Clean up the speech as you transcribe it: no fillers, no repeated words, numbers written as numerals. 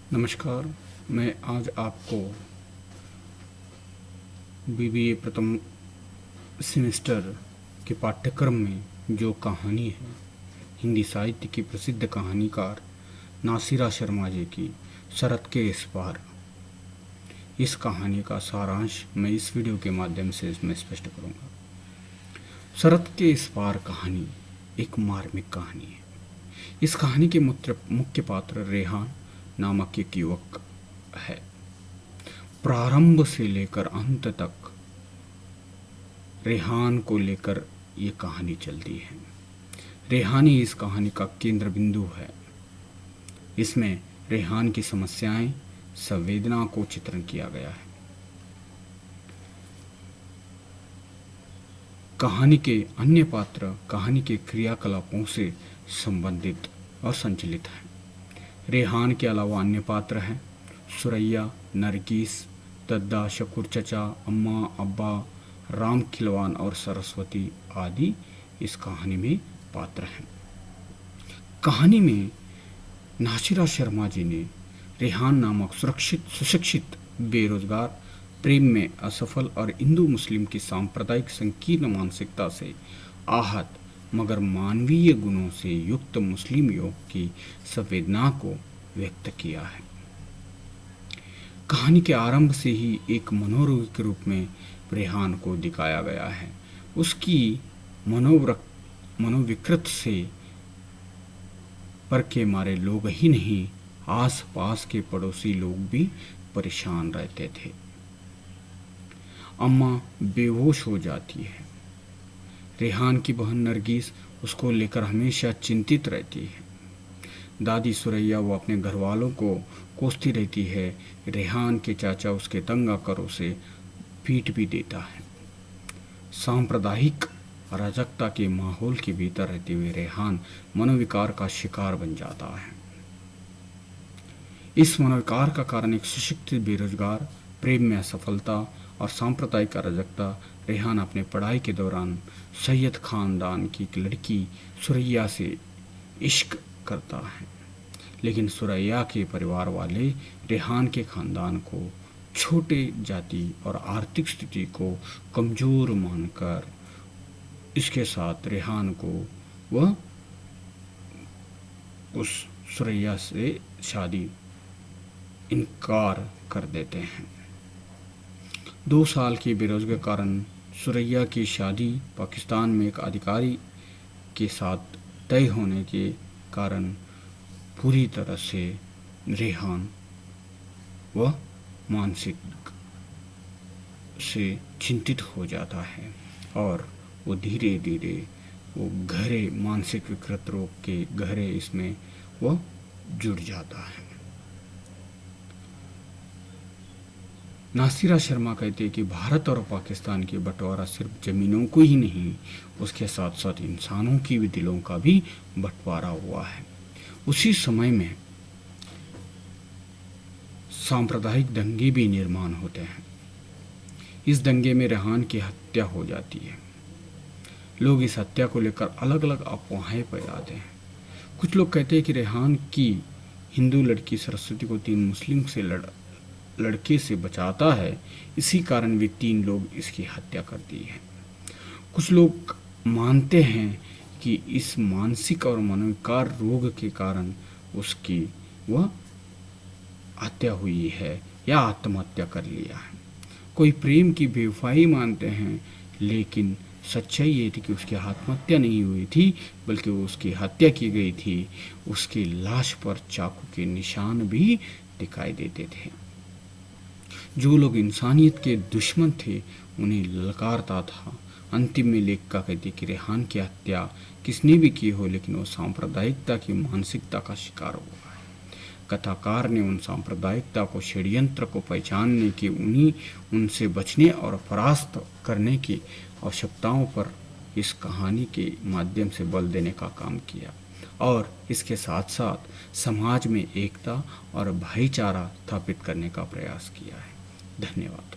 नमस्कार। मैं आज आपको बीबीए प्रथम सेमेस्टर के पाठ्यक्रम में जो कहानी है, हिंदी साहित्य की प्रसिद्ध कहानीकार नासिरा शर्मा जी की शरत के इस पार, इस कहानी का सारांश मैं इस वीडियो के माध्यम से इसमें स्पष्ट करूंगा। शरत के इस पार कहानी एक मार्मिक कहानी है। इस कहानी के मुख्य पात्र रेहान नामक एक युवक है। प्रारंभ से लेकर अंत तक रेहान को लेकर ये कहानी चलती है। रेहान ही इस कहानी का केंद्र बिंदु है। इसमें रेहान की समस्याएं, संवेदना को चित्रण किया गया है। कहानी के अन्य पात्र कहानी के क्रियाकलापों से संबंधित और संचालित हैं। रेहान के अलावा अन्य पात्र हैं सुरैया, नरगिस, दद्दा, शकूर चचा, अम्मा, अब्बा, राम खिलवान और सरस्वती आदि इस कहानी में पात्र हैं। कहानी में नासिरा शर्मा जी ने रेहान नामक सुशिक्षित बेरोजगार, प्रेम में असफल और हिंदू मुस्लिम की सांप्रदायिक संकीर्ण मानसिकता से आहत मगर मानवीय गुणों से युक्त मुस्लिम युवक की संवेदना को व्यक्त किया है। कहानी के आरंभ से ही एक मनोरोगी के रूप में रेहान को दिखाया गया है। उसकी मनोविकृत से पर के मारे लोग ही नहीं, आस पास के पड़ोसी लोग भी परेशान रहते थे। अम्मा बेहोश हो जाती है। रेहान की बहन नरगिस उसको लेकर हमेशा चिंतित रहती है। दादी सुरैया वो अपने घर वालों को कोसती रहती है। रेहान के चाचा उसके तंग आकर उसे पीट भी देता है। सांप्रदायिक अराजकता के माहौल के भीतर रहते हुए रेहान मनोविकार का शिकार बन जाता है। इस मनोविकार का कारण एक सुशिक्षित बेरोजगार, प्रेम में असफलता और सांप्रदायिक अराजकता। रेहान अपने पढ़ाई के दौरान सैयद खानदान की एक लड़की सुरैया से इश्क करता है, लेकिन सुरैया के परिवार वाले रेहान के खानदान को छोटे जाति और आर्थिक स्थिति को कमजोर मानकर इसके साथ रेहान को वह उस सुरैया से शादी इनकार कर देते हैं। 2 साल की बेरोजगारी के कारण सुरैया की शादी पाकिस्तान में एक अधिकारी के साथ तय होने के कारण पूरी तरह से रेहान वह मानसिक से चिंतित हो जाता है और वो धीरे धीरे वो गहरे मानसिक विकृत रोग के गहरे इसमें वह जुड़ जाता है। नासिरा शर्मा कहते हैं कि भारत और पाकिस्तान के बंटवारा सिर्फ जमीनों को ही नहीं, उसके साथ साथ इंसानों की भी दिलों का भी बंटवारा हुआ है। उसी समय में सांप्रदायिक दंगे भी निर्माण होते हैं। इस दंगे में रेहान की हत्या हो जाती है। लोग इस हत्या को लेकर अलग अलग अफवाहें फैलाते हैं। कुछ लोग कहते हैं कि रेहान की हिंदू लड़की सरस्वती को 3 मुस्लिम से लड़के से बचाता है, इसी कारण वे 3 लोग इसकी हत्या कर दी है। कुछ लोग मानते हैं कि इस मानसिक और मनोविकार रोग के कारण उसकी वह हत्या हुई है या आत्महत्या कर लिया है। कोई प्रेम की बेवफाई मानते हैं, लेकिन सच्चाई ये थी कि उसकी आत्महत्या नहीं हुई थी, बल्कि उसकी हत्या की गई थी। उसकी लाश पर चाकू के निशान भी दिखाई देते थे। जो लोग इंसानियत के दुश्मन थे उन्हें ललकारता था। अंतिम में लेखिका कहती कि रेहान की हत्या किसने भी की हो, लेकिन वो सांप्रदायिकता की मानसिकता का शिकार हुआ है। कथाकार ने उन सांप्रदायिकता को, षड्यंत्र को पहचानने की, उनसे बचने और परास्त करने की आवश्यकताओं पर इस कहानी के माध्यम से बल देने का काम किया और इसके साथ साथ समाज में एकता और भाईचारा स्थापित करने का प्रयास किया है। धन्यवाद।